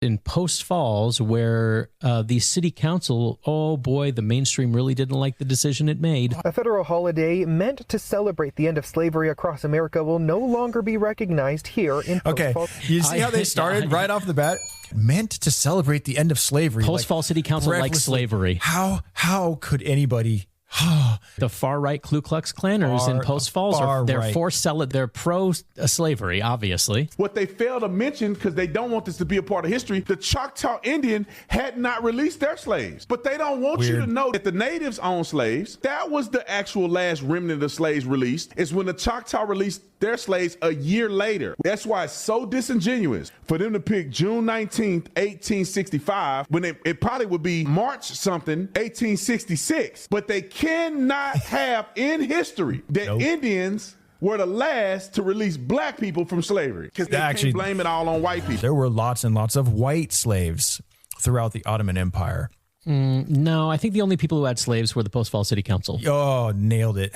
in Post Falls, where the city council, oh boy, the mainstream really didn't like the decision it made. A federal holiday meant to celebrate the end of slavery across America will no longer be recognized here in Post Falls. You see how they started right off the bat? Meant to celebrate the end of slavery. Post Falls City Council likes slavery. How could anybody... The far-right Ku Klux Klanners in Post Falls, they're pro-slavery, obviously. What they fail to mention, because they don't want this to be a part of history, the Choctaw Indian had not released their slaves. But they don't want you to know that the natives owned slaves. That was the actual last remnant of slaves released, is when the Choctaw released their slaves a year later. That's why it's so disingenuous for them to pick June 19th, 1865, when it probably would be March something, 1866. But they cannot have in history that Indians were the last to release black people from slavery, because they can't blame it all on white people. There were lots and lots of white slaves throughout the Ottoman Empire. No, I think the only people who had slaves were the Post Falls City Council. Oh, nailed it.